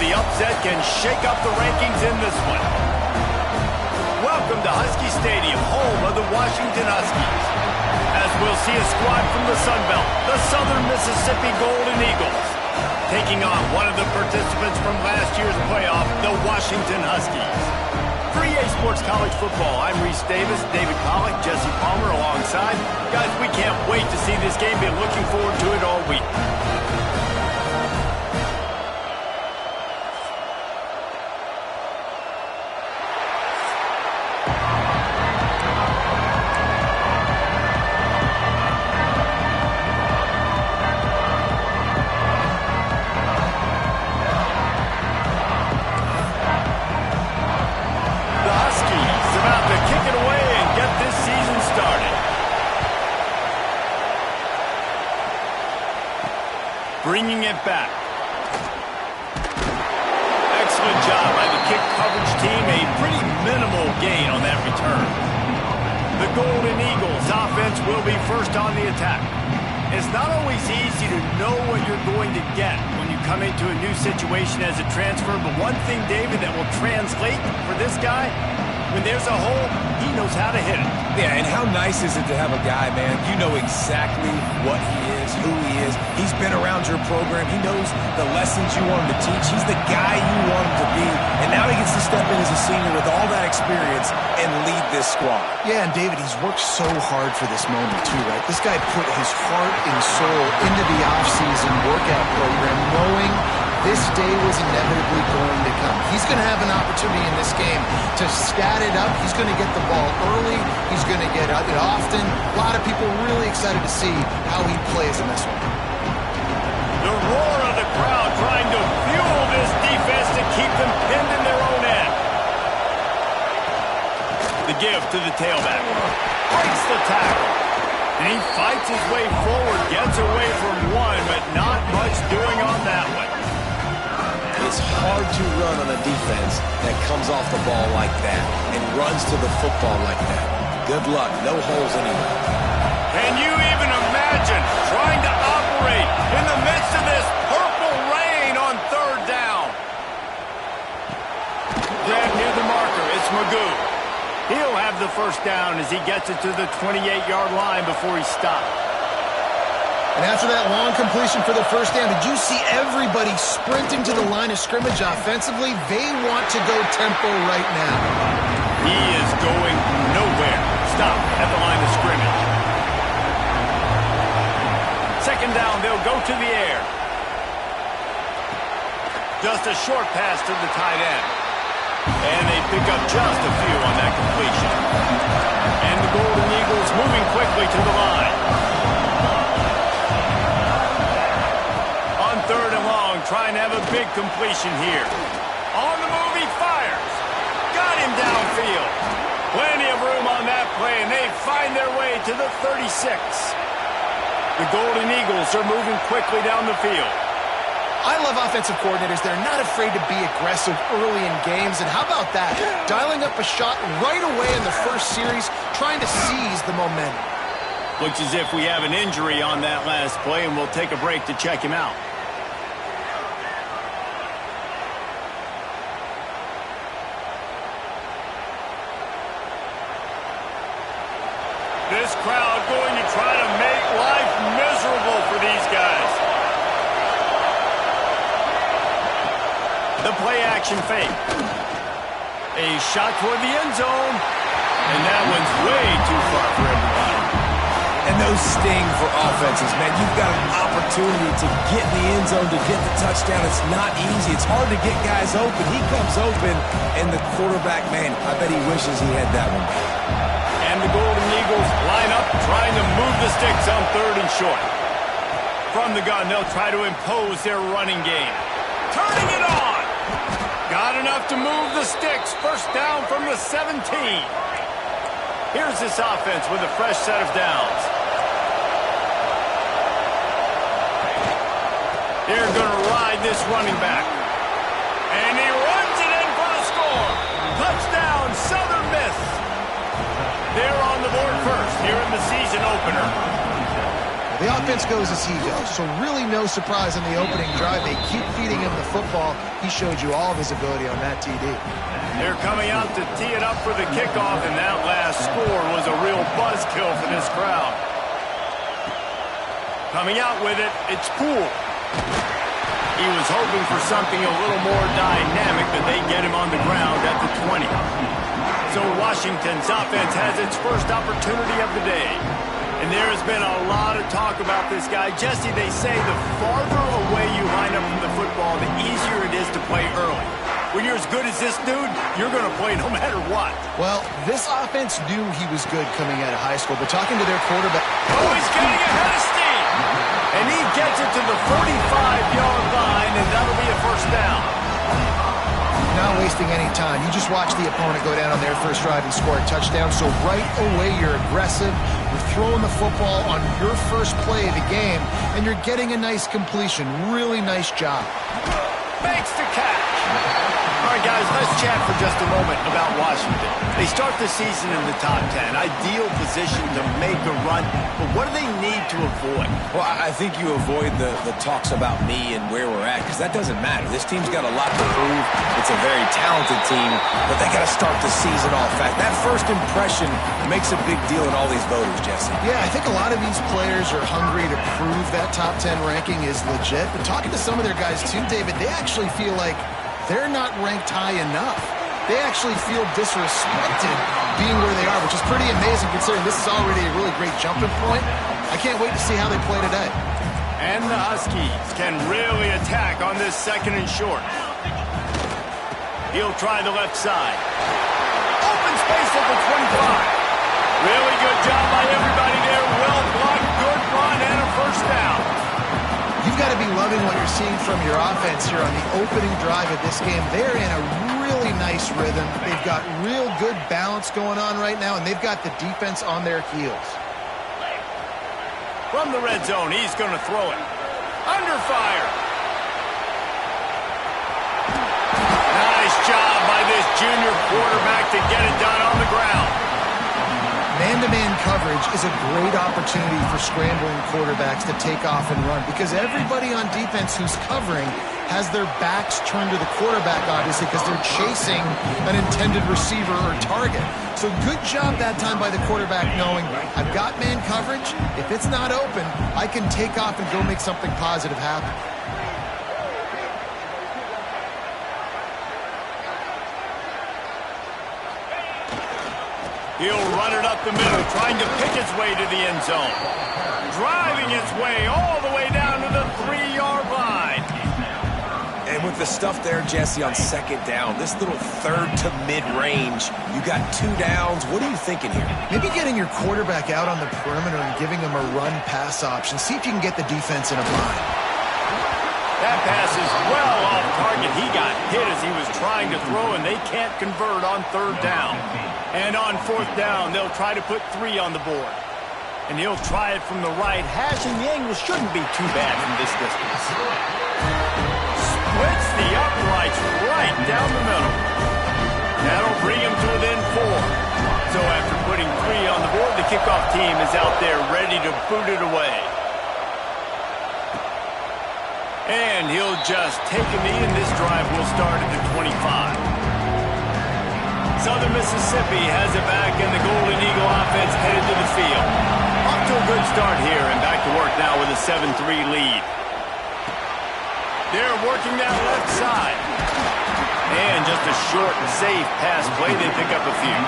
the upset can shake up the rankings in this one. Welcome to Husky Stadium, home of the Washington Huskies. As we'll see a squad from the Sun Belt, the Southern Mississippi Golden Eagles, taking on one of the participants from last year's playoff, the Washington Huskies. For EA Sports College Football, I'm Reese Davis, David Pollack, Jesse Palmer alongside. Guys, we can't wait to see this game. Been looking forward to it all week. Bringing it back. Excellent job by the kick coverage team. A pretty minimal gain on that return. The Golden Eagles offense will be first on the attack. It's not always easy to know what you're going to get when you come into a new situation as a transfer, but one thing, David, that will translate for this guy, when there's a hole, he knows how to hit it. Yeah, and how nice is it to have a guy, man, you know exactly what he is, who he is. He's been around your program. He knows the lessons you want him to teach. He's the guy you want him to be. And now he gets to step in as a senior with all that experience and lead this squad. Yeah, and David, he's worked so hard for this moment too, right? This guy put his heart and soul into the offseason workout program knowing this day was inevitably going to come. He's going to have an opportunity in this game to stat it up. He's going to get the ball early. He's going to get it often. A lot of people really excited to see how he plays in this one. The roar of the crowd trying to fuel this defense to keep them pinned in their own end. The give to the tailback. Breaks the tackle. And he fights his way forward, gets away from one, but not much doing on that one. It's hard to run on a defense that comes off the ball like that and runs to the football like that. Good luck. No holes anywhere. Can you even imagine trying to operate in the midst of this purple rain on third down? Grab near the marker. It's Magoo. He'll have the first down as he gets it to the 28-yard line before he stops. And after that long completion for the first down, did you see everybody sprinting to the line of scrimmage offensively? They want to go tempo right now. He is going nowhere. Stop at the line of scrimmage. Second down, they'll go to the air. Just a short pass to the tight end. And they pick up just a few on that completion. And the Golden Eagles moving quickly to the line. Third and long, trying to have a big completion here. On the move, he fires. Got him downfield. Plenty of room on that play, and they find their way to the 36. The Golden Eagles are moving quickly down the field. I love offensive coordinators. They're not afraid to be aggressive early in games. And how about that? Dialing up a shot right away in the first series, trying to seize the momentum. Looks as if we have an injury on that last play, and we'll take a break to check him out. This crowd going to try to make life miserable for these guys. The play action fake. A shot toward the end zone. And that one's way too far for everybody. And those sting for offenses, man. You've got an opportunity to get in the end zone, to get the touchdown. It's not easy. It's hard to get guys open. He comes open, and the quarterback, man, I bet he wishes he had that one. And the Golden Eagles line up, trying to move the sticks on third and short. From the gun, they'll try to impose their running game. Turning it on! Got enough to move the sticks. First down from the 17. Here's this offense with a fresh set of downs. They're going to ride this running back. And he runs it in for the score. Touchdown, Southern Miss. They're on the board first here in the season opener. The offense goes as he goes, so really no surprise on the opening drive. They keep feeding him the football. He showed you all of his ability on that TD. They're coming out to tee it up for the kickoff, and that last score was a real buzzkill for this crowd. Coming out with it, it's Poole. He was hoping for something a little more dynamic, but they get him on the ground at the 20. So Washington's offense has its first opportunity of the day. And there has been a lot of talk about this guy. Jesse, they say the farther away you line up from the football, the easier it is to play early. When you're as good as this dude, you're going to play no matter what. Well, this offense knew he was good coming out of high school, but talking to their quarterback... Oh, he's getting ahead of steam! And he gets it to the 45-yard line, and that'll be a first down. Not wasting any time. You just watch the opponent go down on their first drive and score a touchdown. So right away, you're aggressive. You're throwing the football on your first play of the game, and you're getting a nice completion. Really nice job. Makes the catch. All right, guys, let's chat for just a moment about Washington. They start the season in the top 10. Ideal position to make a run, but what do they need to avoid? Well, I think you avoid the talks about me and where we're at, because that doesn't matter. This team's got a lot to prove. It's a very talented team, but they got to start the season off fast. That first impression makes a big deal in all these voters, Jesse. Yeah, I think a lot of these players are hungry to prove that top 10 ranking is legit, but talking to some of their guys too, David, they actually feel like they're not ranked high enough. They actually feel disrespected being where they are, which is pretty amazing considering this is already a really great jumping point. I can't wait to see how they play today. And the Huskies can really attack on this second and short. He'll try the left side. Open space at the 25. Really good job by everybody there. Well blocked, good run, and a first down. You've got to be loving what you're seeing from your offense here on the opening drive of this game. They're in a really nice rhythm. They've got real good balance going on right now, and they've got the defense on their heels. From the red zone, he's going to throw it. Under fire. Nice job by this junior quarterback to get it done on the ground. Man-to-man coverage is a great opportunity for scrambling quarterbacks to take off and run because everybody on defense who's covering has their backs turned to the quarterback, obviously, because they're chasing an intended receiver or target. So good job that time by the quarterback knowing I've got man coverage. If it's not open, I can take off and go make something positive happen. He'll run it up the middle, trying to pick its way to the end zone. Driving its way all the way down to the 3-yard line. And with the stuff there, Jesse, on second down, this little third to mid-range, you got 2 downs. What are you thinking here? Maybe getting your quarterback out on the perimeter and giving him a run-pass option. See if you can get the defense in a bind. That pass is well off target. He got hit as he was trying to throw, and they can't convert on third down. And on fourth down, they'll try to put 3 on the board. And he'll try it from the right hash, and the angle shouldn't be too bad from this distance. Splits the uprights right down the middle. That'll bring him to within 4. So after putting 3 on the board, the kickoff team is out there ready to boot it away. And he'll just take a knee, and this drive will start at the 25. Southern Mississippi has it back, and the Golden Eagle offense headed to the field. Off to a good start here, and back to work now with a 7-3 lead. They're working that left side. And just a short and safe pass play, they pick up a few.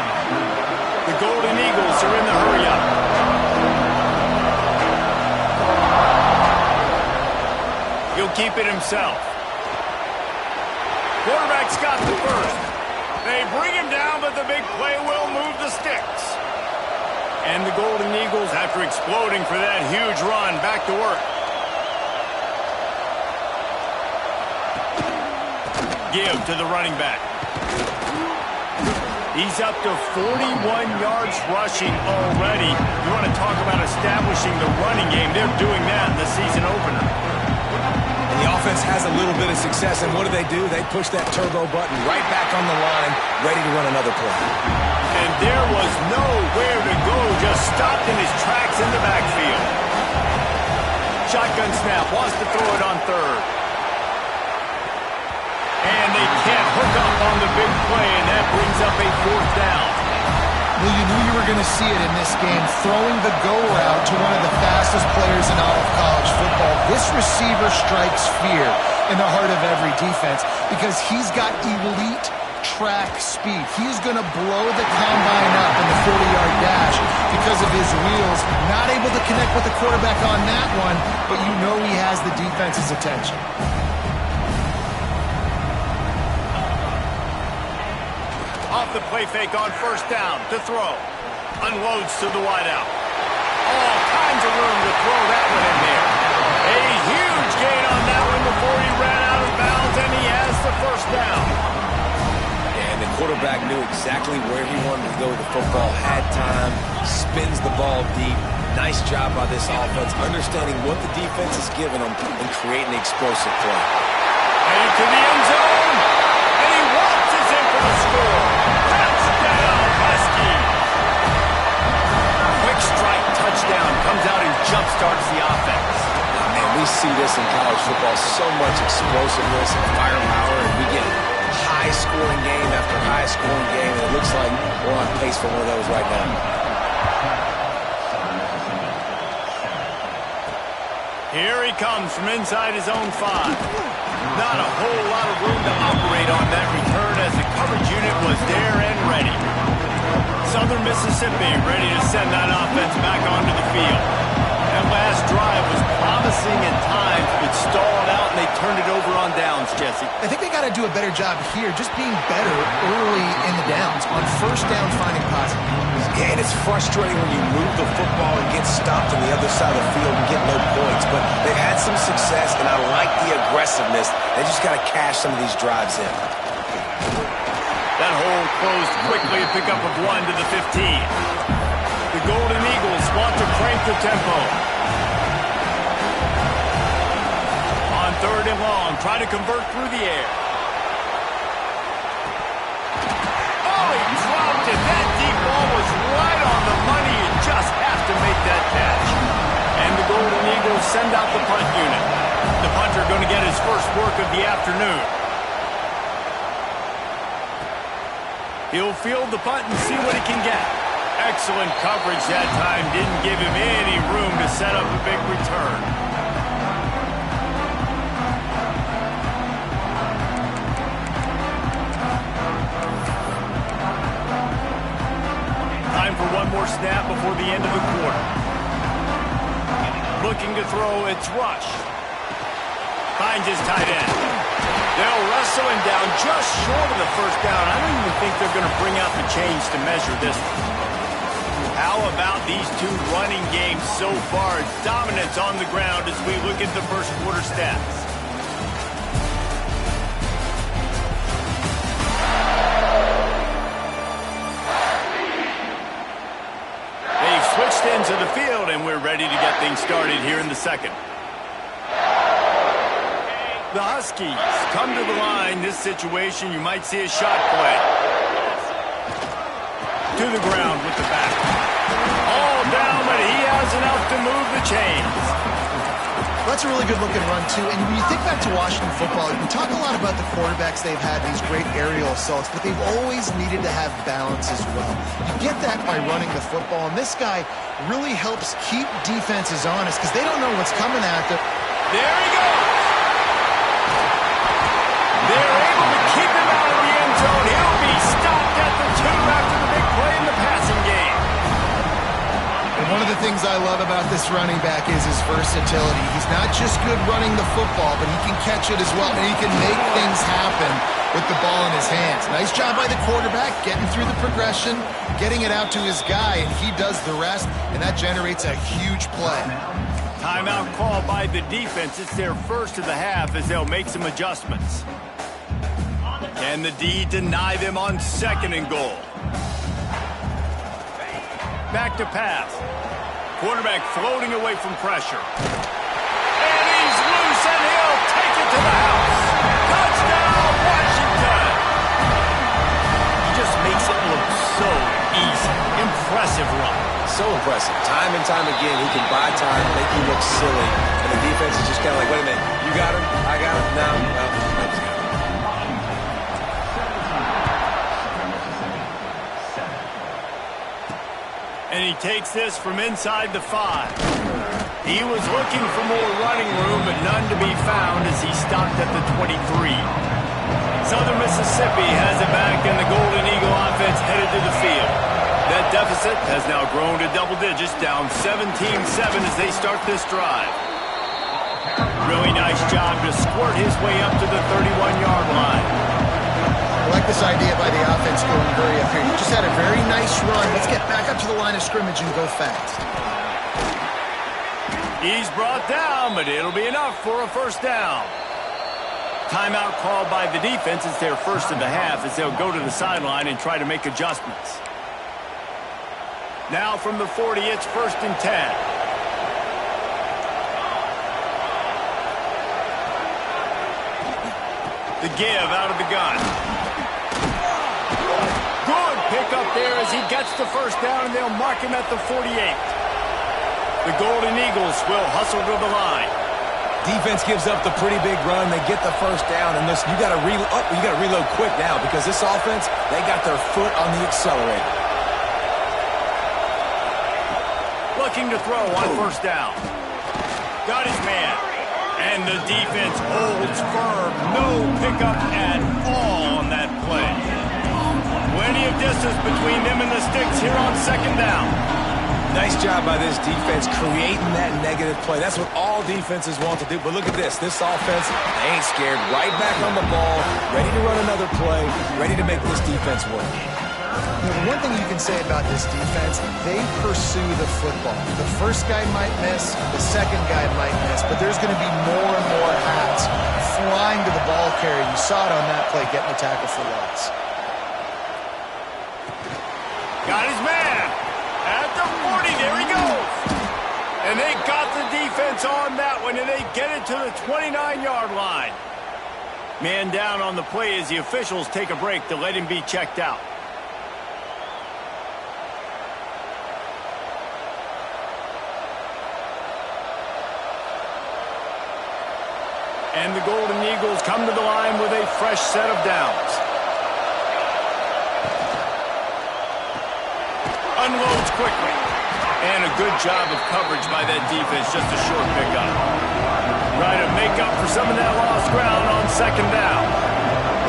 The Golden Eagles are in the hurry-up. He'll keep it himself. Quarterback's got the first. They bring him down, but the big play will move the sticks. And the Golden Eagles, after exploding for that huge run, back to work. Give to the running back. He's up to 41 yards rushing already. You want to talk about establishing the running game. They're doing that in the season opener. The offense has a little bit of success, and what do? They push that turbo button right back on the line, ready to run another play. And there was nowhere to go, just stopped in his tracks in the backfield. Shotgun snap, wants to throw it on third. And they can't hook up on the big play, and that brings up a fourth down. Well, you knew you were going to see it in this game, throwing the go route to one of the fastest players in all of college football. This receiver strikes fear in the heart of every defense because he's got elite track speed. He's going to blow the combine up in the 40-yard dash because of his wheels. Not able to connect with the quarterback on that one, but you know he has the defense's attention. Off the play fake on first down to throw. Unloads to the wideout. All kinds of room to throw that one in there. A huge gain on that one before he ran out of bounds, and he has the first down. And the quarterback knew exactly where he wanted to go with the football, had time, spins the ball deep. Nice job by this offense, understanding what the defense is giving them and creating the explosive play. And to the end zone, and he waltzes in for the score. Touchdown, Huskies! Quick strike touchdown comes out and jump-starts the offense. Man, we see this in college football, so much explosiveness and firepower, and we get high-scoring game after high-scoring game, and it looks like we're on pace for one of those right now. Here he comes from inside his own 5. Not a whole lot of room to operate on that return as the coverage unit was there and ready. Southern Mississippi ready to send that offense back onto the field. That last drive was promising at times, but stalled out, and they turned it over on downs, Jesse. I think they got to do a better job here, just being better early in the downs, on first down finding positive. Yeah, and it's frustrating when you move the football and get stopped on the other side of the field and get no points, but they've had some success, and I like the aggressiveness. They just got to cash some of these drives in. That hole closed quickly, a pickup of 1 to the 15. The Golden Eagles want to crank the tempo. On third and long, try to convert through the air. Oh, he dropped it. That deep ball was right on the money. You just have to make that catch. And the Golden Eagles send out the punt unit. The punter going to get his first work of the afternoon. He'll field the punt and see what he can get. Excellent coverage that time. Didn't give him any room to set up a big return. Time for one more snap before the end of the quarter. Looking to throw, it's Rush. Finds his tight end. They'll wrestle him down just short of the first down. I don't even think they're going to bring out the chains to measure this one. How about these two running games so far? Dominance on the ground as we look at the first quarter stats. They've switched into the field, and we're ready to get things started here in the second. The Huskies come to the line. This situation, you might see a shot play. To the ground with the back. All down, but he has enough to move the chains. That's a really good-looking run, too. And when you think back to Washington football, you talk a lot about the quarterbacks they've had, these great aerial assaults, but they've always needed to have balance as well. You get that by running the football, and this guy really helps keep defenses honest because they don't know what's coming at them. There he goes. They're able to keep him out of the end zone. He'll be stopped at the 2 after the big play in the passing game. And one of the things I love about this running back is his versatility. He's not just good running the football, but he can catch it as well, and he can make things happen with the ball in his hands. Nice job by the quarterback, getting through the progression, getting it out to his guy, and he does the rest, and that generates a huge play. Timeout call by the defense. It's their first of the half as they'll make some adjustments. Can the D deny them on second and goal? Back to pass. Quarterback floating away from pressure. And he's loose, and he'll take it to the house. Touchdown, Washington! He just makes it look so easy. Impressive run. So impressive. Time time and time again, he can buy time, make you look silly, and the defense is just kind of like, wait a minute, you got him? I got him? No. And he takes this from inside the 5. He was looking for more running room, but none to be found as he stopped at the 23. Southern Mississippi has it back, and the Golden Eagle offense headed to the field. That deficit has now grown to double digits, down 17-7 as they start this drive. Really nice job to squirt his way up to the 31-yard line. I like this idea by the offense going hurry up here. You just had a very nice run. Let's get back up to the line of scrimmage and go fast. He's brought down, but it'll be enough for a first down. Timeout called by the defense. It's their first of the half as they'll go to the sideline and try to make adjustments. Now from the 40, it's 1st and 10. The give out of the gun. Good pickup there as he gets the first down, and they'll mark him at the 48. The Golden Eagles will hustle to the line. Defense gives up the pretty big run. They get the first down, and listen, you got to reload quick now because this offense, they got their foot on the accelerator. Looking to throw on first down. Got his man. And the defense holds firm. No pickup at all on that play. Plenty of distance between them and the sticks here on second down. Nice job by this defense creating that negative play. That's what all defenses want to do. But look at this. This offense, they ain't scared. Right back on the ball, ready to run another play, ready to make this defense work. You know, the one thing you can say about this defense, they pursue the football. The first guy might miss, the second guy might miss, but there's going to be more and more hats flying to the ball carrier. You saw it on that play, getting the tackle for loss. Got his man. At the 40, there he goes. And they got the defense on that one, and they get it to the 29-yard line. Man down on the play as the officials take a break to let him be checked out. And the Golden Eagles come to the line with a fresh set of downs. Unloads quickly. And a good job of coverage by that defense. Just a short pickup. Trying to make up for some of that lost ground on second down.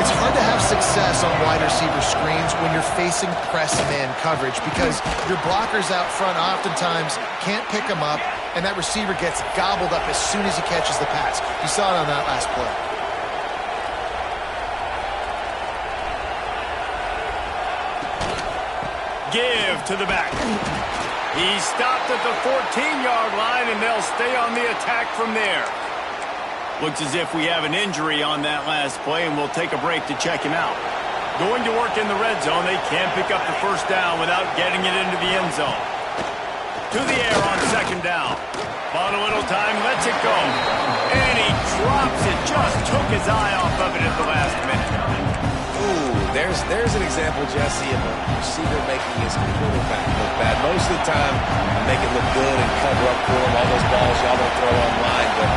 It's hard to have success on wide receiver screens when you're facing press man coverage because your blockers out front oftentimes can't pick them up, and that receiver gets gobbled up as soon as he catches the pass. You saw it on that last play. Give to the back. He stopped at the 14-yard line, and they'll stay on the attack from there. Looks as if we have an injury on that last play, and we'll take a break to check him out. Going to work in the red zone. They can't pick up the first down without getting it into the end zone. To the air on second down. Bought a little time, lets it go. And he drops it. Just took his eye off of it at the last minute. Ooh, there's an example, Jesse, of a receiver making his quarterback look bad. Most of the time, make it look good and cover up for him. All those balls y'all don't throw online, but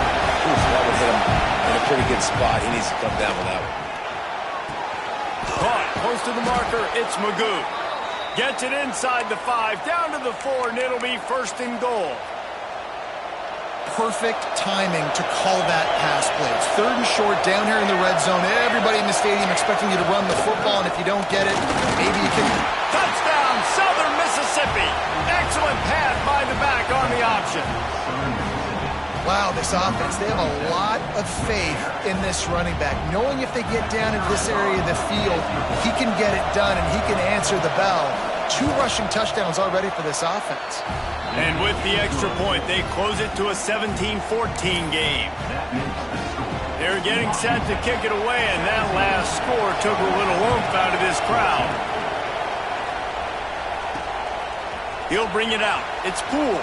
oof, that would hit him in a pretty good spot. He needs to come down with that one. Caught close to the marker. It's Magoo. Gets it inside the 5, down to the 4, and it'll be 1st and goal. Perfect timing to call that pass play. It's 3rd and short down here in the red zone. Everybody in the stadium expecting you to run the football, and if you don't get it, maybe you can... Touchdown, Southern Mississippi. Excellent pass by the back on the option. Wow, this offense, they have a lot of faith in this running back. Knowing if they get down into this area of the field, he can get it done and he can answer the bell. 2 rushing touchdowns already for this offense. And with the extra point, they close it to a 17-14 game. They're getting set to kick it away, and that last score took a little oomph out of this crowd. He'll bring it out. It's Poole.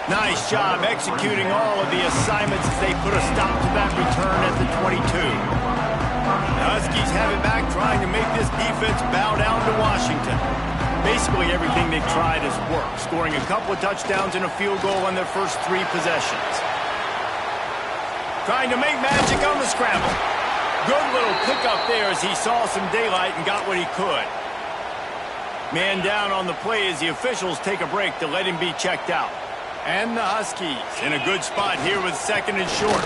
Nice job executing all of the assignments as they put a stop to that return at the 22. The Huskies have it back, trying to make this defense bow down to Washington. Basically everything they've tried has worked, scoring a couple of touchdowns and a field goal on their first 3 possessions. Trying to make magic on the scramble. Good little pickup there as he saw some daylight and got what he could. Man down on the play as the officials take a break to let him be checked out. And the Huskies in a good spot here with 2nd and short.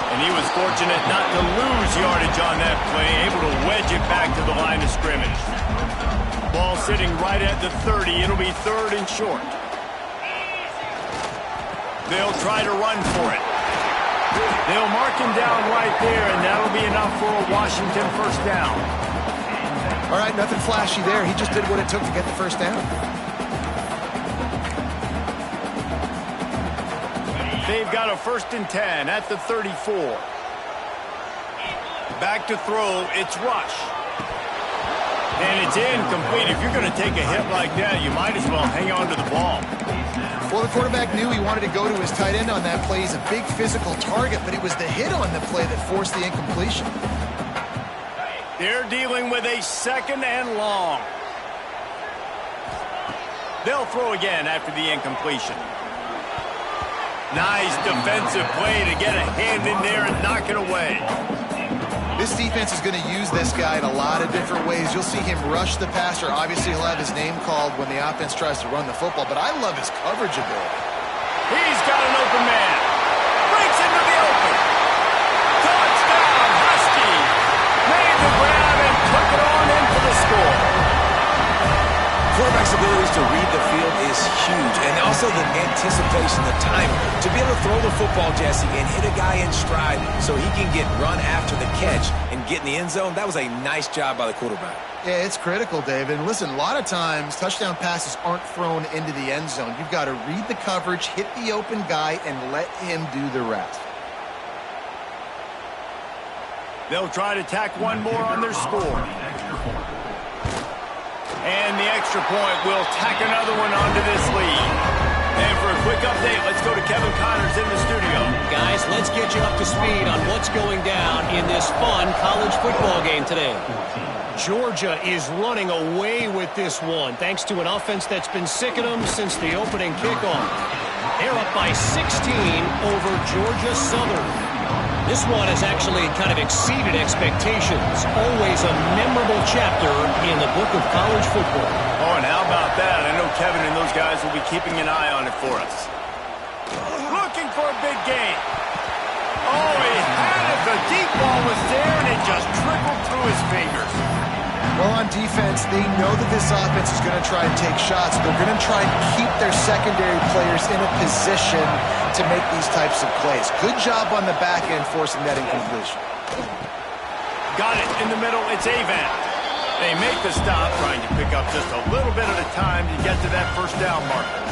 And he was fortunate not to lose yardage on that play, able to wedge it back to the line of scrimmage. Ball sitting right at the 30. It'll be 3rd and short. They'll try to run for it. They'll mark him down right there, and that'll be enough for a Washington first down. All right, nothing flashy there. He just did what it took to get the first down. They've got a 1st and 10 at the 34. Back to throw, it's Rush. And it's incomplete. If you're going to take a hit like that, you might as well hang on to the ball. Well, the quarterback knew he wanted to go to his tight end on that play. He's a big physical target, but it was the hit on the play that forced the incompletion. They're dealing with a 2nd and long. They'll throw again after the incompletion. Nice defensive play to get a hand in there and knock it away. This defense is going to use this guy in a lot of different ways. You'll see him rush the passer. Obviously, he'll have his name called when the offense tries to run the football, but I love his coverage ability. He's got an open man. Breaks into the open. Touchdown, Husky. Made the grab and took it on in for the score. Quarterback's abilities to read the field is huge, and also the anticipation, the time to be able to throw the football, Jesse, and hit a guy in stride so he can get run after the catch and get in the end zone. That was a nice job by the quarterback. Yeah, it's critical, David. And listen, a lot of times touchdown passes aren't thrown into the end zone. You've got to read the coverage, hit the open guy, and let him do the rest. They'll try to tack one more on their score. And the extra point will tack another one onto this lead. And for a quick update, let's go to Kevin Connors in the studio. Guys, let's get you up to speed on what's going down in this fun college football game today. Georgia is running away with this one, thanks to an offense that's been sick of them since the opening kickoff. They're up by 16 over Georgia Southern. This one has actually kind of exceeded expectations. Always a memorable chapter in the book of college football. Oh, and how about that? I know Kevin and those guys will be keeping an eye on it for us. Looking for a big gain. Oh, he had it. The deep ball was there, and it just trickled through his fingers. Well, on defense, they know that this offense is going to try and take shots. They're going to try and keep their secondary players in a position to make these types of plays. Good job on the back end forcing that incompletion. Got it in the middle. It's Avant. They make the stop, trying to pick up just a little bit at a time to get to that first down marker.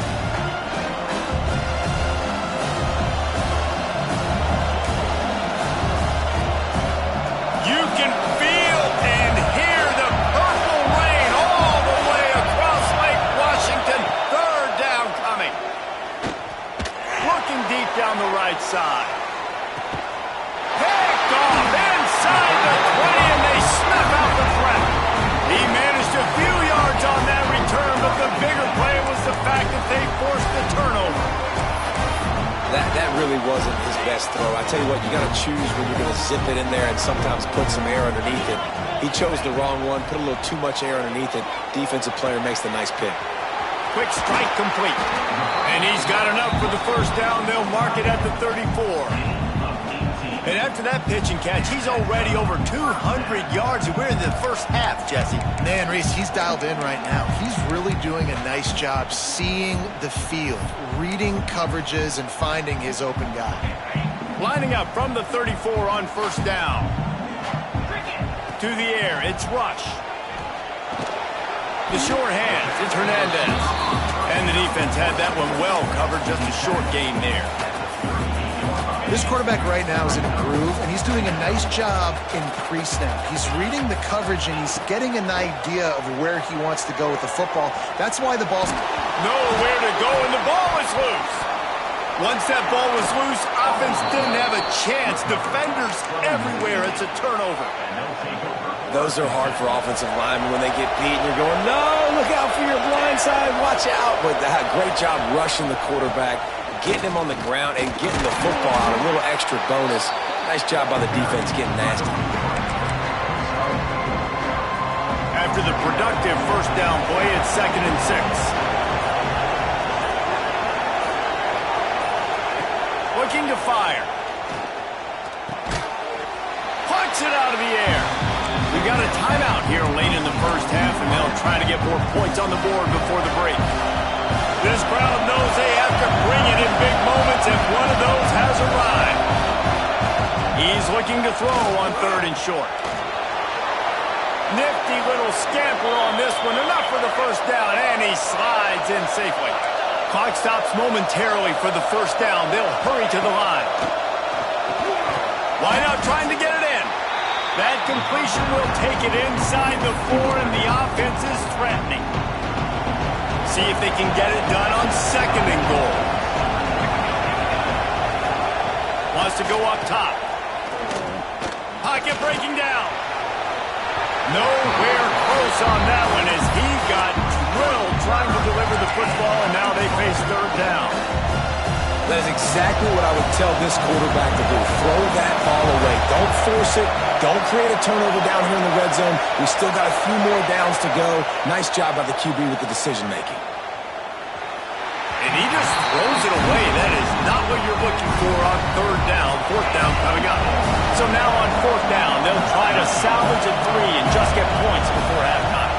You can feel and hear the purple rain all the way across Lake Washington. 3rd down coming. Looking deep down the right side. Picked off inside the 20, and they snuff out the threat. He managed a few yards on that return, but the bigger play was the fact that they forced the turnover. That really wasn't his best throw. I tell you what, you got to choose when you're going to zip it in there and sometimes put some air underneath it. He chose the wrong one, put a little too much air underneath it. Defensive player makes the nice pick. Quick strike complete. And he's got enough for the first down. They'll mark it at the 34. And after that pitch and catch, he's already over 200 yards. We're in the first half, Jesse. Man, Reese, he's dialed in right now. He's really doing a nice job seeing the field, reading coverages, and finding his open guy. Lining up from the 34 on first down. To the air, it's Rush. The short hands, it's Hernandez. And the defense had that one well covered, just a short gain there. This quarterback right now is in a groove, and he's doing a nice job in pre-snap. He's reading the coverage, and he's getting an idea of where he wants to go with the football. That's why the ball's nowhere to go, and the ball is loose. Once that ball was loose, offense didn't have a chance. Defenders everywhere. It's a turnover. Those are hard for offensive linemen when they get beat and you're going, no, look out for your blind side, watch out. But great job rushing the quarterback, getting him on the ground and getting the football out, a little extra bonus. Nice job by the defense getting nasty. After the productive first down play, it's 2nd and 6. Looking to fire. Puts it out of the air. We got a timeout here late in the first half, and they'll try to get more points on the board before the break. This crowd knows they have to bring it in big moments, and one of those has arrived. He's looking to throw on 3rd and short. Nifty little scamper on this one, enough for the first down, and he slides in safely. Clock stops momentarily for the first down. They'll hurry to the line. Wide out trying to get it in. That completion will take it inside the 4, and the offense is threatening. See if they can get it done on 2nd and goal. Wants to go up top. Pocket breaking down. Nowhere close on that one as he got drilled trying to deliver the football, and now they face 3rd down. That is exactly what I would tell this quarterback to do. Throw that ball away. Don't force it. Don't create a turnover down here in the red zone. We still got a few more downs to go. Nice job by the QB with the decision-making. And he just throws it away. That is not what you're looking for on 3rd down. 4th down coming up. So now on 4th down, they'll try to salvage a 3 and just get points before halftime.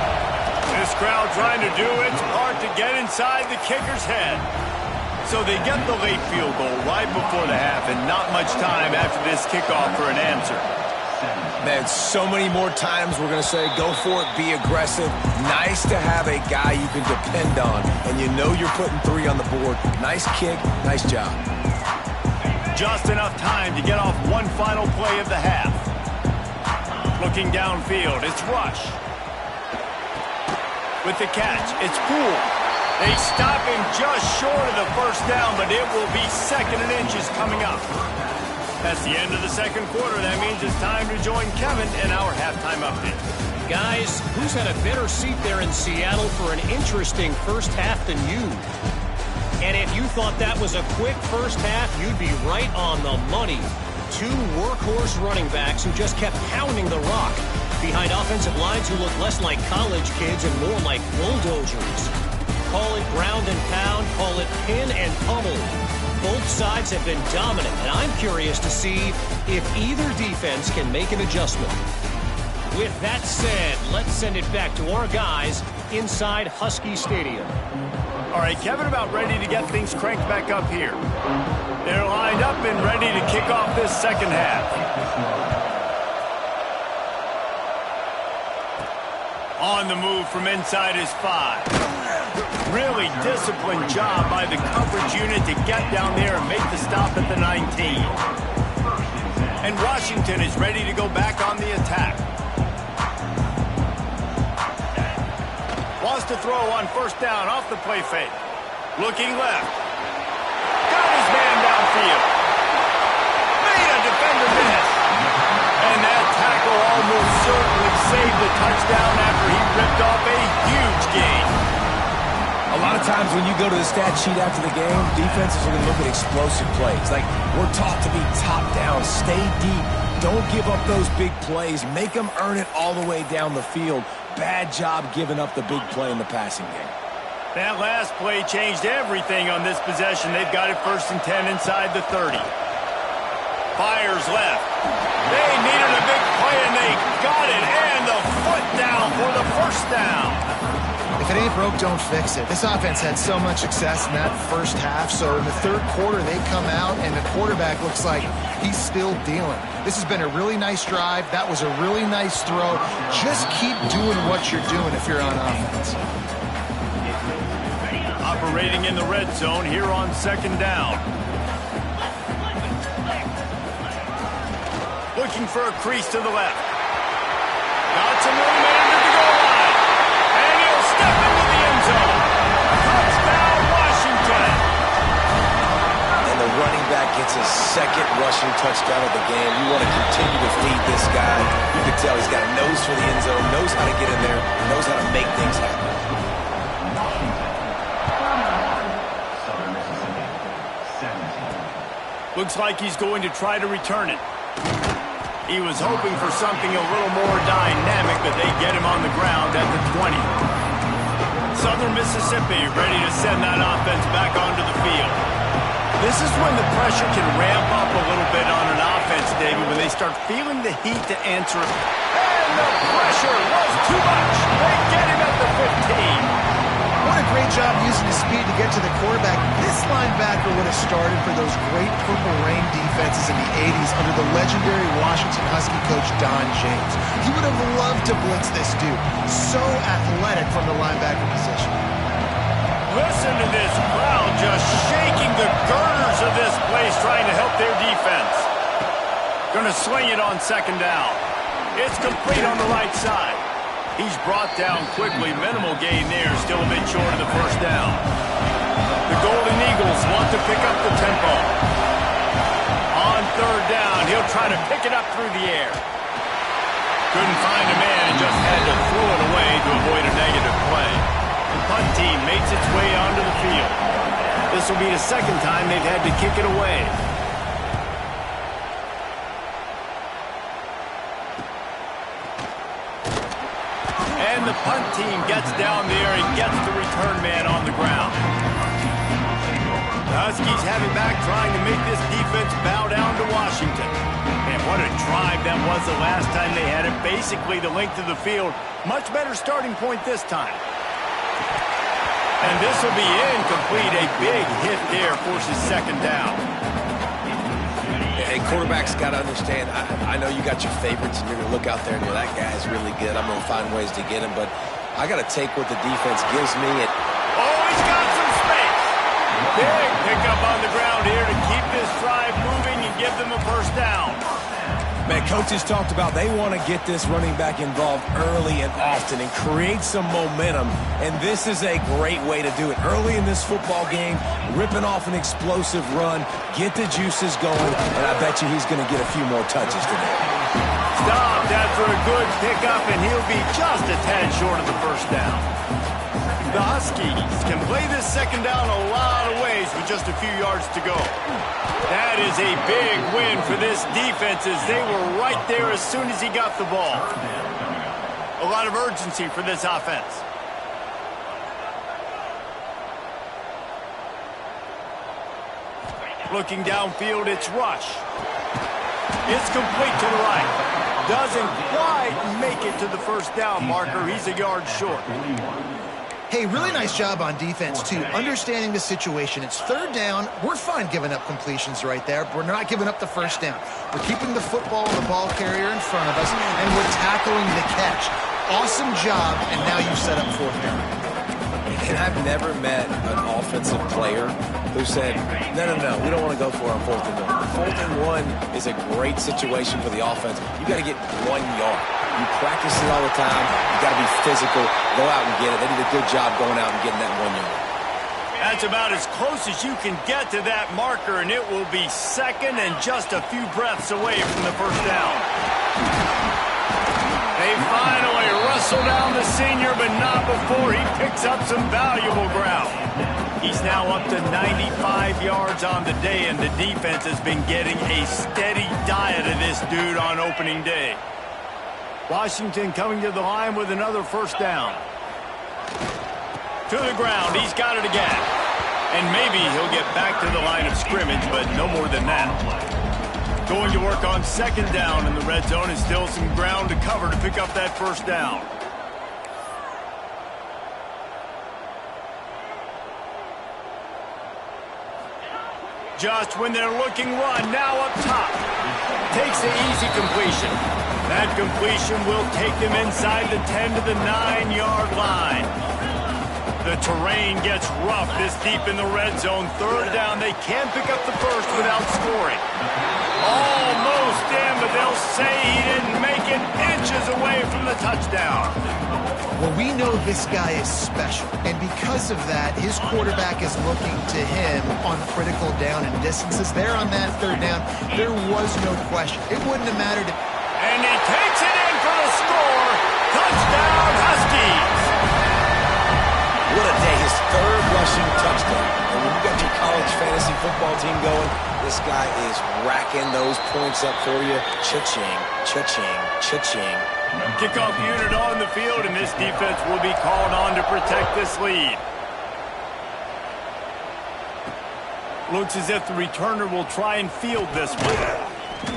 This crowd trying to do its part to get inside the kicker's head. So they get the late field goal right before the half, and not much time after this kickoff for an answer. Man, so many more times we're going to say, go for it, be aggressive. Nice to have a guy you can depend on, and you know you're putting 3 on the board. Nice kick, nice job. Just enough time to get off one final play of the half. Looking downfield, it's Rush. With the catch, it's Poole. They stop him just short of the first down, but it will be 2nd and inches coming up. That's the end of the second quarter. That means it's time to join Kevin in our halftime update. Guys, who's had a better seat there in Seattle for an interesting first half than you? And if you thought that was a quick first half, you'd be right on the money. 2 workhorse running backs who just kept pounding the rock behind offensive lines who look less like college kids and more like bulldozers. Call it ground and pound, call it pin and pummel. Both sides have been dominant, and I'm curious to see if either defense can make an adjustment. With that said, let's send it back to our guys inside Husky Stadium. All right, Kevin, about ready to get things cranked back up here. They're lined up and ready to kick off this second half. On the move from inside his 5. Really disciplined job by the coverage unit to get down there and make the stop at the 19. And Washington is ready to go back on the attack. Wants to throw on first down off the play fake. Looking left. Got his man downfield. Made a defender miss. And that tackle almost certainly saved the touchdown after he ripped off a huge gain. A lot of times when you go to the stat sheet after the game, defenses are going to look at explosive plays. Like, we're taught to be top down, stay deep, don't give up those big plays, make them earn it all the way down the field. Bad job giving up the big play in the passing game. That last play changed everything on this possession. They've got it 1st and 10 inside the 30. Fires left. They needed a big play, and they got it, and the foot down for the first down. If it ain't broke, don't fix it. This offense had so much success in that first half, so in the 3rd quarter, they come out, and the quarterback looks like he's still dealing. This has been a really nice drive. That was a really nice throw. Just keep doing what you're doing if you're on offense. Operating in the red zone here on 2nd down. Looking for a crease to the left. Got some room under the goal line. And he'll step into the end zone. Touchdown, Washington. And the running back gets his 2nd rushing touchdown of the game. You want to continue to feed this guy. You could tell he's got a nose for the end zone, knows how to get in there, knows how to make things happen. Looks like he's going to try to return it. He was hoping for something a little more dynamic, but they get him on the ground at the 20. Southern Mississippi ready to send that offense back onto the field. This is when the pressure can ramp up a little bit on an offense, David, when they start feeling the heat to answer it. And the pressure was too much. They get him at the 15. What a great job using his speed to get to the quarterback. This linebacker would have started for those great Purple Rain defenses in the 80s under the legendary Washington Husky coach Don James. He would have loved to blitz this dude. So athletic from the linebacker position. Listen to this crowd just shaking the girders of this place trying to help their defense. Gonna swing it on second down. It's complete on the right side. He's brought down quickly. Minimal gain there. Still a bit short of the first down. The Golden Eagles want to pick up the tempo. On third down, he'll try to pick it up through the air. Couldn't find a man and just had to throw it away to avoid a negative play. The punt team makes its way onto the field. This will be the second time they've had to kick it away. And the punt team gets down there and gets the return man on the ground. The Huskies have it back, trying to make this defense bow down to Washington. And what a drive that was the last time they had it. Basically the length of the field. Much better starting point this time. And this will be incomplete. A big hit there forces second down. And quarterbacks got to understand, I know you got your favorites, and you're going to look out there and you're that guy's really good. I'm going to find ways to get him, but I got to take what the defense gives me. Oh, he's got some space. Big pickup on the ground here to keep this drive moving and give them a first down. Man, coaches talked about they want to get this running back involved early and often and create some momentum, and this is a great way to do it. Early in this football game, ripping off an explosive run, get the juices going, and I bet you he's going to get a few more touches today. Stopped after a good pickup, and he'll be just a tad short of the first down. The Huskies can play this second down a lot of ways with just a few yards to go. That is a big win for this defense as they were right there as soon as he got the ball. A lot of urgency for this offense. Looking downfield, it's Rush. It's complete to the right. Doesn't quite make it to the first down marker. He's a yard short. Hey, really nice job on defense, too. Understanding the situation. It's third down. We're fine giving up completions right there, but we're not giving up the first down. We're keeping the football and the ball carrier in front of us, and we're tackling the catch. Awesome job, and now you set up fourth down. And I've never met an offensive player who said, no, we don't want to go for it on 4th and 1. 4th and 1 is a great situation for the offense. You got to get 1 yard. You practice it all the time. You got to be physical. Go out and get it. They did a good job going out and getting that 1 yard. That's about as close as you can get to that marker, and it will be second and just a few breaths away from the first down. They finally wrestle down the senior, but not before he picks up some valuable ground. He's now up to 95 yards on the day, and the defense has been getting a steady diet of this dude on opening day. Washington coming to the line with another first down. To the ground, he's got it again. And maybe he'll get back to the line of scrimmage, but no more than that. Going to work on second down in the red zone, and still some ground to cover to pick up that first down. Just when they're looking run, now up top. Takes the easy completion. That completion will take them inside the 10 to the 9-yard line. The terrain gets rough this deep in the red zone. Third down, they can't pick up the first without scoring. Almost in, but they'll say he didn't make it, inches away from the touchdown. Well, we know this guy is special, and because of that, his quarterback is looking to him on critical down and distances. There on that third down, there was no question. It wouldn't have mattered. And he takes it in when you got your college fantasy football team going, this guy is racking those points up for you. Cha-ching, cha-ching, cha-ching. Kickoff unit on the field, and this defense will be called on to protect this lead. Looks as if the returner will try and field this one.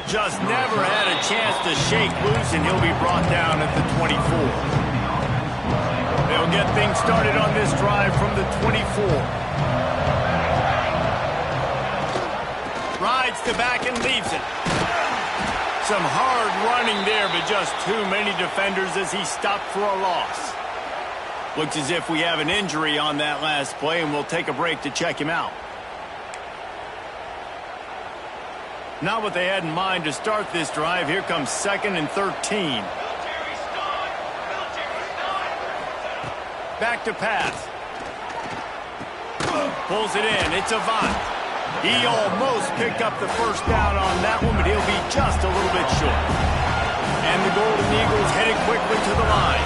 Just never had a chance to shake loose, and he'll be brought down at the 24. They'll get things started on this drive from the 24. Rides to back and leaves it. Some hard running there, but just too many defenders as he stopped for a loss. Looks as if we have an injury on that last play, and we'll take a break to check him out. Not what they had in mind to start this drive. Here comes 2nd and 13. Back to pass. Pulls it in. It's Avant. He almost picked up the first down on that one, but he'll be just a little bit short. And the Golden Eagles headed quickly to the line.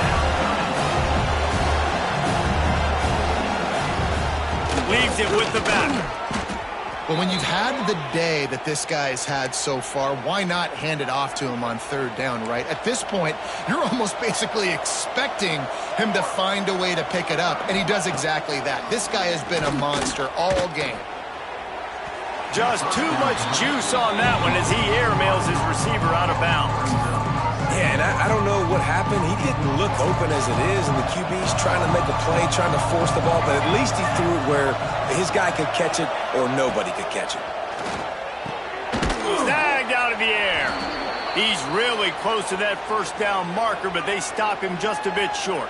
Leaves it with the back. Well, when you've had the day that this guy's had so far, why not hand it off to him on 3rd down, right? At this point, you're almost basically expecting him to find a way to pick it up, and he does exactly that. This guy has been a monster all game. Just too much juice on that one as he airmails his receiver out of bounds. Yeah, and I don't know what happened. He didn't look open as it is, and the QB's trying to make a play, trying to force the ball, but at least he threw it where his guy could catch it or nobody could catch it. Snagged out of the air. He's really close to that first down marker, but they stop him just a bit short.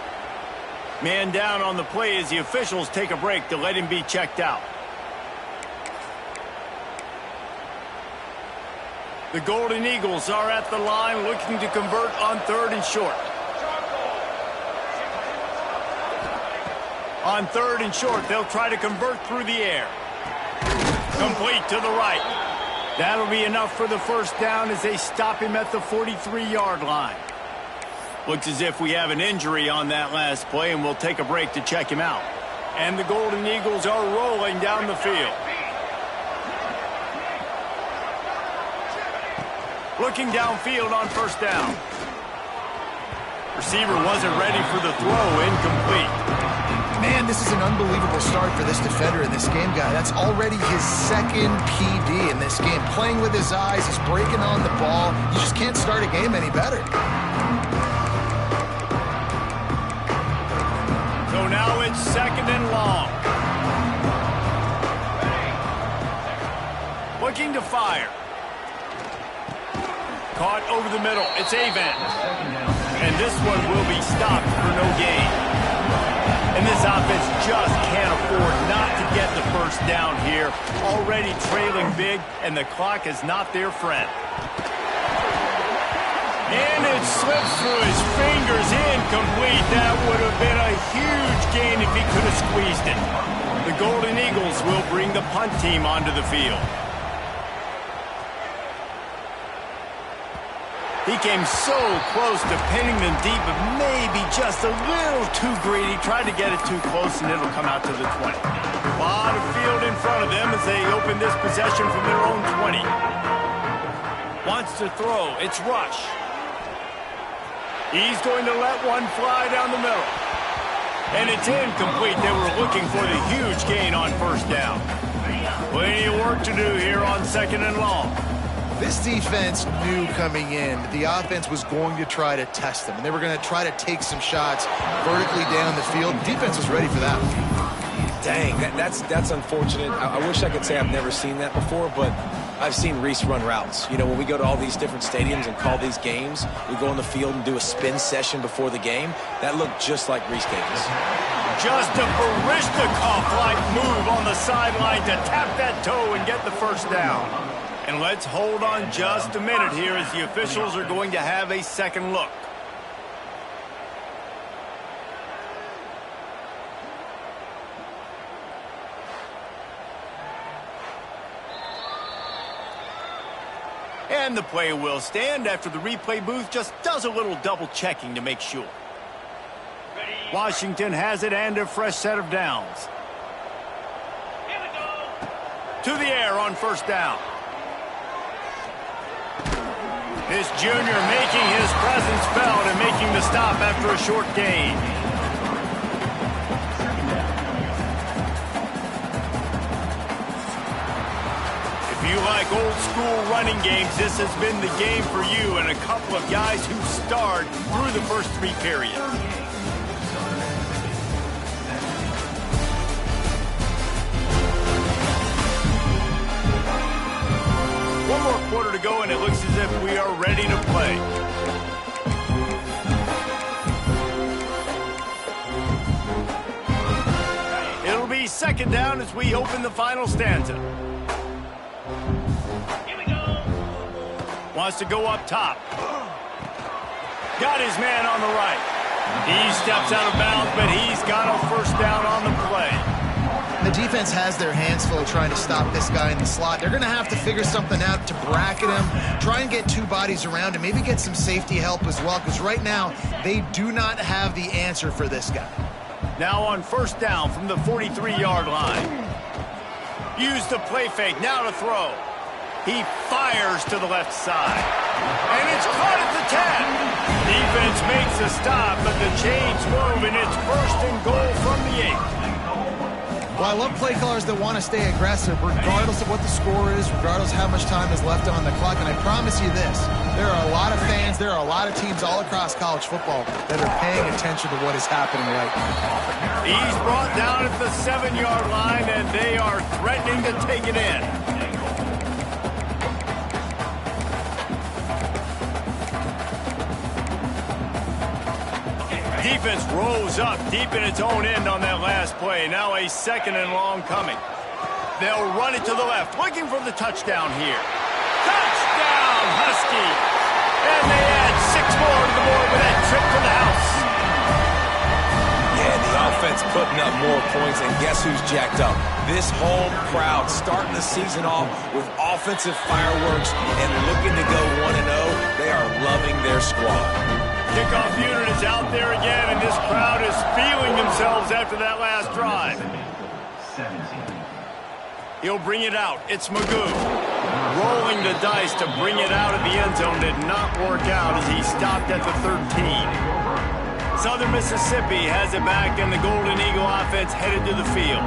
Man down on the play as the officials take a break to let him be checked out. The Golden Eagles are at the line looking to convert on 3rd and short. On 3rd and short, they'll try to convert through the air. Complete to the right. That'll be enough for the first down as they stop him at the 43-yard line. Looks as if we have an injury on that last play, and we'll take a break to check him out. And the Golden Eagles are rolling down the field. Looking downfield on 1st down. Receiver wasn't ready for the throw, incomplete. Man, this is an unbelievable start for this defender in this game, guy. That's already his 2nd PD in this game. Playing with his eyes, he's breaking on the ball. You just can't start a game any better. So now it's 2nd and long. Looking to fire. Caught over the middle. It's Avant. And this one will be stopped for no gain. And this offense just can't afford not to get the first down here. Already trailing big, and the clock is not their friend. And it slips through his fingers, incomplete. That would have been a huge gain if he could have squeezed it. The Golden Eagles will bring the punt team onto the field. He came so close to pinning them deep, but maybe just a little too greedy. Tried to get it too close, and it'll come out to the 20. A lot of field in front of them as they open this possession from their own 20. Wants to throw. It's Rush. He's going to let one fly down the middle. And it's incomplete. They were looking for the huge gain on 1st down. Plenty of work to do here on 2nd and long. This defense knew coming in the offense was going to try to test them, and they were going to try to take some shots vertically down the field. The defense was ready for that. Dang, that's unfortunate. I wish I could say I've never seen that before, but I've seen Reese run routes. You know, when we go to all these different stadiums and call these games, we go on the field and do a spin session before the game. That looked just like Reese Davis. Just a Barishnikov-like move on the sideline to tap that toe and get the first down. And let's hold on just a minute here as the officials are going to have a second look. And the play will stand after the replay booth just does a little double checking to make sure. Washington has it and a fresh set of downs. To the air on first down. This junior making his presence felt and making the stop after a short gain. If you like old school running games, this has been the game for you and a couple of guys who starred through the first 3 periods. One more quarter to go, and it looks as if we are ready to play. It'll be second down as we open the final stanza. Here we go. Wants to go up top. Got his man on the right. He steps out of bounds, but he's got a first down on the play. The defense has their hands full trying to stop this guy in the slot. They're going to have to figure something out to bracket him, try and get 2 bodies around him, maybe get some safety help as well, because right now they do not have the answer for this guy. Now on first down from the 43-yard line. Use the play fake, now to throw. He fires to the left side. And it's caught at the 10. Defense makes a stop, but the chains move, and it's first and goal from the 8. Well, I love play callers that want to stay aggressive regardless of what the score is, regardless of how much time is left on the clock. And I promise you this, there are a lot of fans, there are a lot of teams all across college football that are paying attention to what is happening right now. He's brought down at the 7-yard line, and they are threatening to take it in. Defense rolls up deep in its own end on that last play. Now a second and long coming. They'll run it to the left, looking for the touchdown here. Touchdown, Huskies! And they add 6 more to the board with that trip to the house. Yeah, the offense putting up more points, and guess who's jacked up? This home crowd starting the season off with offensive fireworks and looking to go 1-0. They are loving their squad. Kickoff unit is out there again, and this crowd is feeling themselves after that last drive. He'll bring it out. It's Magoo. Rolling the dice to bring it out of the end zone did not work out as he stopped at the 13. Southern Mississippi has it back, and the Golden Eagle offense headed to the field.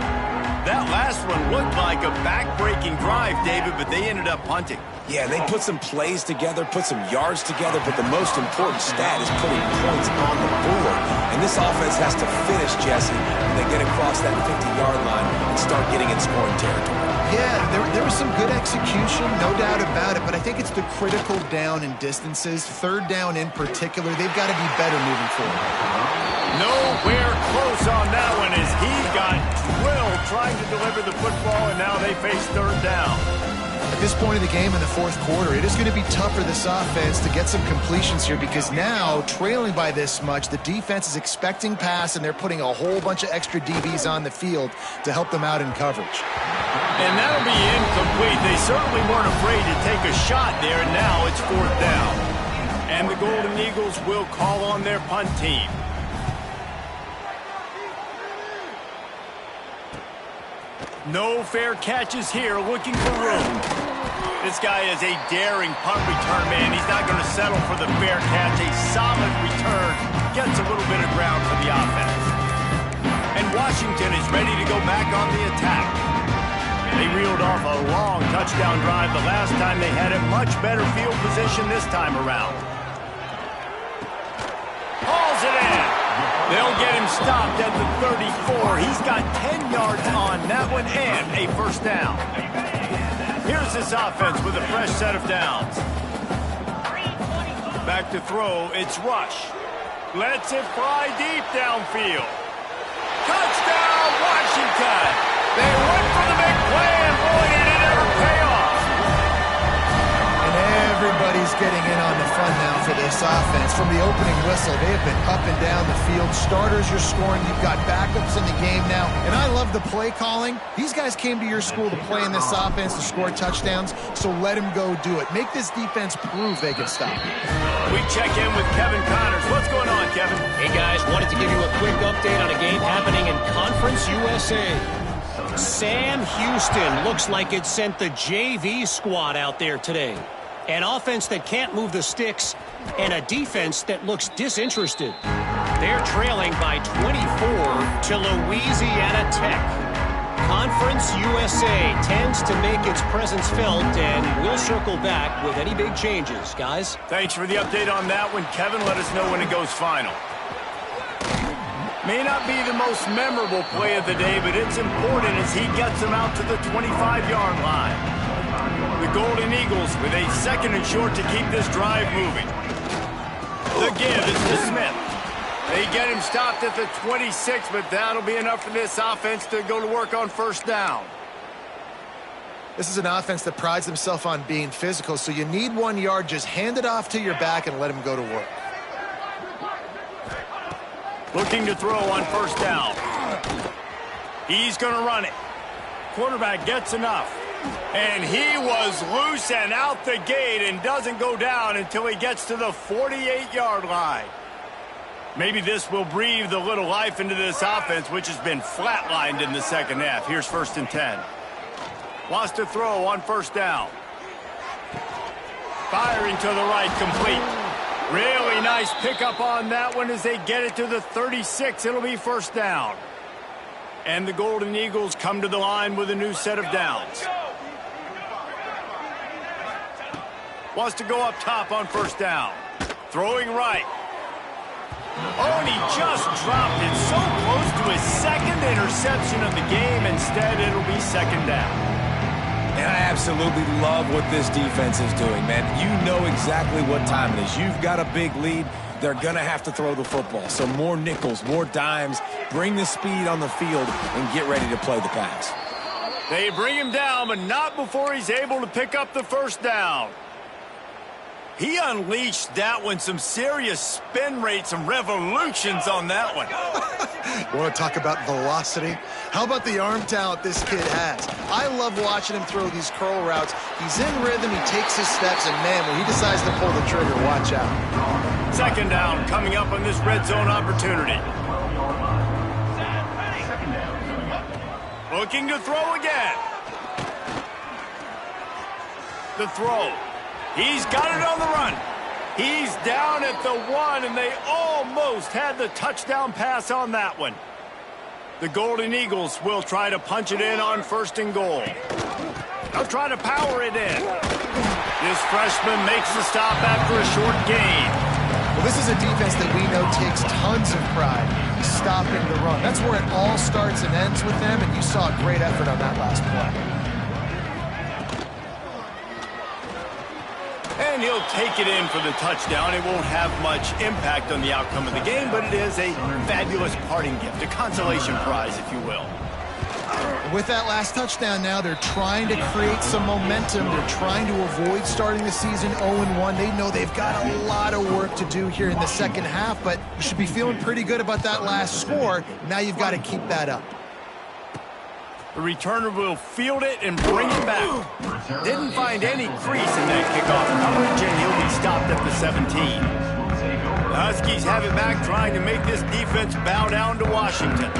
That last one looked like a back-breaking drive, David, but they ended up punting. Yeah, they put some plays together, put some yards together, but the most important stat is putting points on the board. And this offense has to finish, Jesse, when they get across that 50-yard line and start getting in scoring territory. Yeah, there was some good execution, no doubt about it, but I think it's the critical down and distances, third down in particular. They've got to be better moving forward. Nowhere close on that one as he got drilled trying to deliver the football, and now they face third down. At this point of the game in the fourth quarter, it is going to be tough for this offense to get some completions here because now, trailing by this much, the defense is expecting pass, and they're putting a whole bunch of extra DBs on the field to help them out in coverage. And that'll be incomplete. They certainly weren't afraid to take a shot there, and now it's fourth down. And the Golden Eagles will call on their punt team. No fair catches here, looking for room. This guy is a daring punt return man. He's not going to settle for the fair catch. A solid return gets a little bit of ground for the offense. And Washington is ready to go back on the attack. They reeled off a long touchdown drive the last time they had a much better field position this time around. Hauls it in. They'll get him stopped at the 34. He's got 10 yards on that one and a first down. Here's this offense with a fresh set of downs. Back to throw, it's Rush. Lets it fly deep downfield. Touchdown, Washington! They went for the big play, and boy, did it ever pay off. And everybody's getting in on the fun now for this offense. From the opening whistle, they have been up and down the field. Starters are scoring. You've got backups in the game now. And I love the play calling. These guys came to your school to play in this offense to score touchdowns, so let them go do it. Make this defense prove they can stop it. We check in with Kevin Connors. What's going on, Kevin? Hey, guys, wanted to give you a quick update on a game happening in Conference USA. Sam Houston looks like it sent the JV squad out there today. An offense that can't move the sticks and a defense that looks disinterested. They're trailing by 24 to Louisiana Tech. Conference USA tends to make its presence felt, and we'll circle back with any big changes, guys. Thanks for the update on that one, Kevin. Let us know when it goes final. May not be the most memorable play of the day, but it's important as he gets them out to the 25-yard line. The Golden Eagles with a 2nd and short to keep this drive moving. The give is to Smith. They get him stopped at the 26, but that'll be enough for this offense to go to work on 1st down. This is an offense that prides himself on being physical, so you need 1 yard. Just hand it off to your back and let him go to work. Looking to throw on 1st down. He's going to run it. Quarterback gets enough. And he was loose and out the gate and doesn't go down until he gets to the 48-yard line. Maybe this will breathe a little life into this offense, which has been flatlined in the 2nd half. Here's 1st and 10. Wants to throw on 1st down. Firing to the right, complete. Really nice pickup on that one as they get it to the 36. It'll be 1st down. And the Golden Eagles come to the line with a new set of downs. Wants to go up top on 1st down. Throwing right. Oh, and he just dropped it so close to his 2nd interception of the game. Instead, it'll be 2nd down. And I absolutely love what this defense is doing, man. You know exactly what time it is. You've got a big lead. They're going to have to throw the football. So more nickels, more dimes. Bring the speed on the field and get ready to play the pass. They bring him down, but not before he's able to pick up the 1st down. He unleashed that one. Some serious spin rate, some revolutions on that one. You want to talk about velocity? How about the arm talent this kid has? I love watching him throw these curl routes. He's in rhythm, he takes his steps, and man, when he decides to pull the trigger, watch out. 2nd down coming up on this red zone opportunity. Looking to throw again. The throw. He's got it on the run. He's down at the 1, and they almost had the touchdown pass on that one. The Golden Eagles will try to punch it in on 1st and goal. They'll try to power it in. This freshman makes the stop after a short gain. Well, this is a defense that we know takes tons of pride stopping the run. That's where it all starts and ends with them, and you saw a great effort on that last play. And he'll take it in for the touchdown. It won't have much impact on the outcome of the game, but it is a fabulous parting gift, a consolation prize, if you will. With that last touchdown now, they're trying to create some momentum. They're trying to avoid starting the season 0-1. They know they've got a lot of work to do here in the 2nd half, but you should be feeling pretty good about that last score. Now you've got to keep that up. The returner will field it and bring it back. Didn't find any crease in that kickoff coverage, and he'll be stopped at the 17. The Huskies have it back, trying to make this defense bow down to Washington.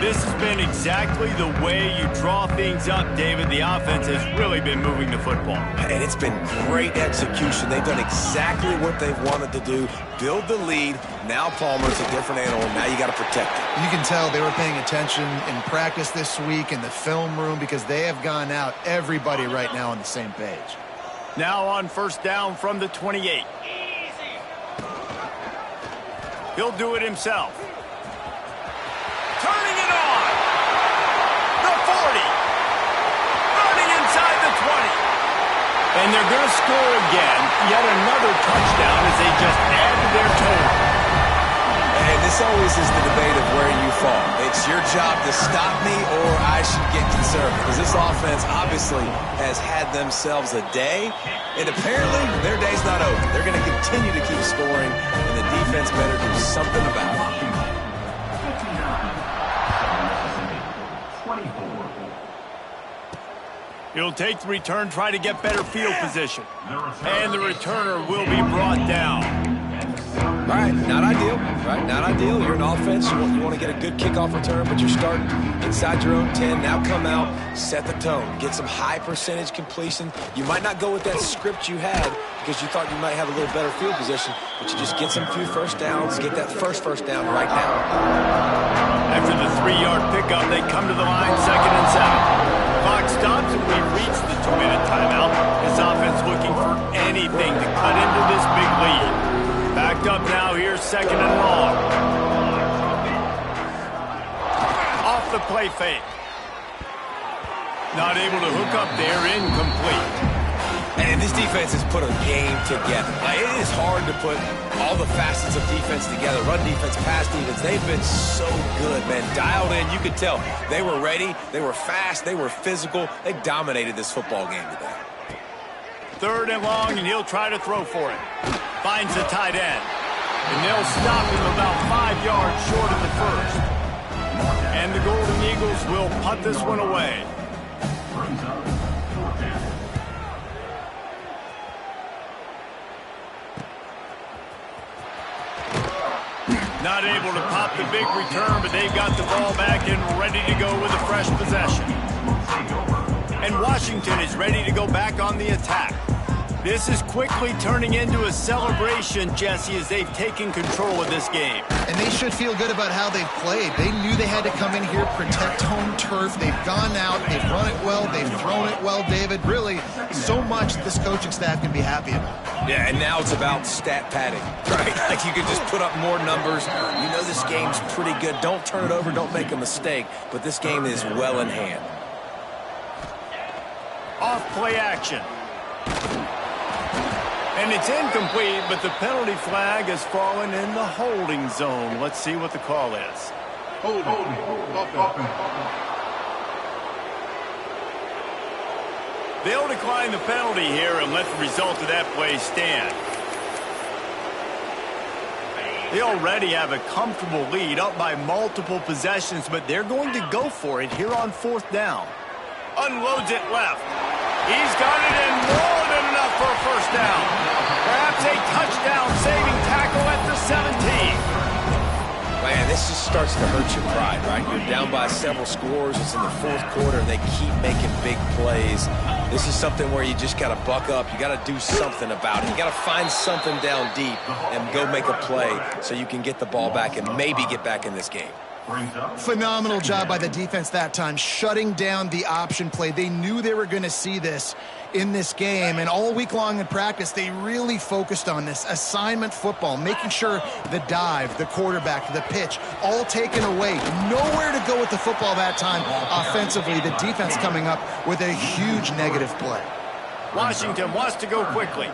This has been exactly the way you draw things up, David. The offense has really been moving the football. And it's been great execution. They've done exactly what they've wanted to do. Build the lead. Now Palmer's a different animal. Now you got to protect it. You can tell they were paying attention in practice this week in the film room because they have gone out, everybody right now on the same page. Now on 1st down from the 28. He'll do it himself. Turning it on. The 40. Running inside the 20. And they're going to score again. Yet another touchdown as they just add to their total. And this always is the debate of where you fall. It's your job to stop me or I should get conservative. Because this offense obviously has had themselves a day. And apparently their day's not over. They're going to continue to keep scoring. And the defense better do something about it. He'll take the return, try to get better field position. And the returner will be brought down. Right, not ideal. Right, not ideal. You're an offense. You want to get a good kickoff return, but you're starting inside your own 10. Now come out, set the tone, get some high percentage completion. You might not go with that script you had because you thought you might have a little better field position, but you just get some few first downs, get that first down right now. After the 3-yard pickup, they come to the line, 2nd and 7. Clock stops, and we've reached the 2-minute timeout. This offense looking for anything to cut into this big lead. Backed up now, here's 2nd and long. Off the play fake. Not able to hook up there, incomplete. And this defense has put a game together. It is hard to put all the facets of defense together. Run defense, pass defense. They've been so good, man. Dialed in. You could tell they were ready. They were fast. They were physical. They dominated this football game today. 3rd and long, and he'll try to throw for it. Finds the tight end. And they'll stop him about 5 yards short of the first. And the Golden Eagles will punt this one away. Not able to pop the big return, but they've got the ball back and ready to go with a fresh possession. And Washington is ready to go back on the attack. This is quickly turning into a celebration, Jesse, as they've taken control of this game. And they should feel good about how they've played. They knew they had to come in here, protect home turf. They've gone out, they've run it well, they've thrown it well, David. Really, so much that this coaching staff can be happy about. Yeah, and now it's about stat padding, right? Like you can just put up more numbers. You know this game's pretty good. Don't turn it over, don't make a mistake. But this game is well in hand. Off play action. And it's incomplete, but the penalty flag has fallen in the holding zone. Let's see what the call is. They'll decline the penalty here and let the result of that play stand. They already have a comfortable lead, up by multiple possessions, but they're going to go for it here on 4th down. Unloads it left. He's got it in, more than enough for a first down. Perhaps a touchdown-saving tackle at the 17. Man, this just starts to hurt your pride, right? You're down by several scores. It's in the 4th quarter, and they keep making big plays. This is something where you just got to buck up. You got to do something about it. You got to find something down deep and go make a play so you can get the ball back and maybe get back in this game. Phenomenal job by the defense that time, shutting down the option play. They knew they were going to see this in this game, and all week long in practice, they really focused on this assignment football, making sure the dive, the quarterback, the pitch, all taken away. Nowhere to go with the football that time offensively. The defense coming up with a huge negative play. Washington wants to go quickly.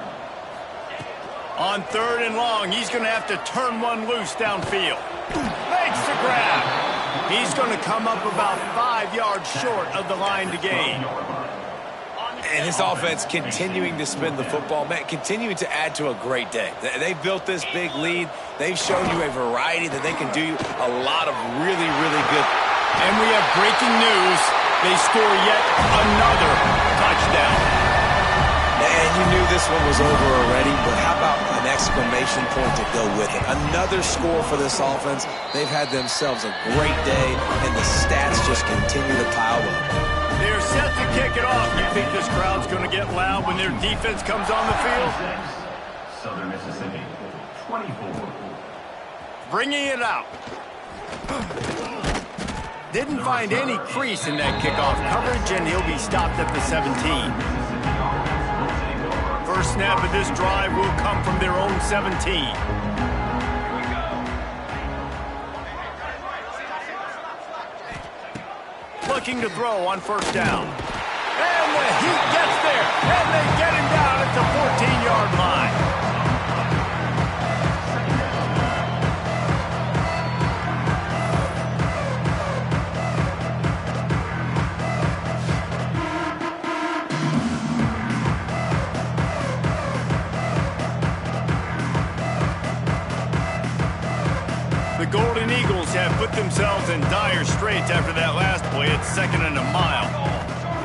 On 3rd and long, he's going to have to turn one loose downfield. Makes the grab. He's going to come up about 5 yards short of the line to gain. And his offense continuing to spin the football, man, continuing to add to a great day. They've built this big lead. They've shown you a variety that they can do a lot of really, really good. And we have breaking news. They score yet another touchdown. And you knew this one was over already, but how about an exclamation point to go with it? Another score for this offense. They've had themselves a great day, and the stats just continue to pile up. They're set to kick it off. You think this crowd's going to get loud when their defense comes on the field? Southern Mississippi, 24. Bringing it out. Didn't find any crease in that kickoff coverage, and he'll be stopped at the 17. First snap of this drive will come from their own 17. Looking to throw on 1st down. And the heat gets there, and they get him down at the 14-yard line. The Golden Eagles have put themselves in dire straits after that last play. It's 2nd and a mile.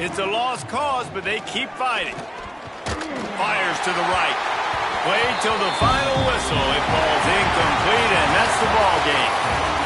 It's a lost cause, but they keep fighting. Fires to the right. Played till the final whistle. It falls incomplete, and that's the ball game.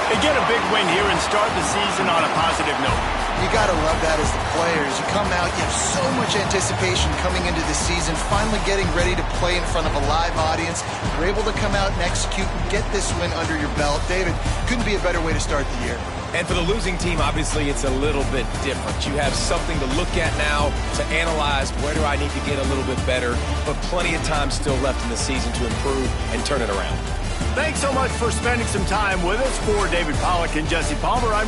They get a big win here and start the season on a positive note. You got to love that as the players. You come out, you have so much anticipation coming into the season, finally getting ready to play in front of a live audience. You're able to come out and execute and get this win under your belt. David, couldn't be a better way to start the year. And for the losing team, obviously, it's a little bit different. You have something to look at now to analyze where do I need to get a little bit better, but plenty of time still left in the season to improve and turn it around. Thanks so much for spending some time with us. For David Pollack and Jesse Palmer, I'm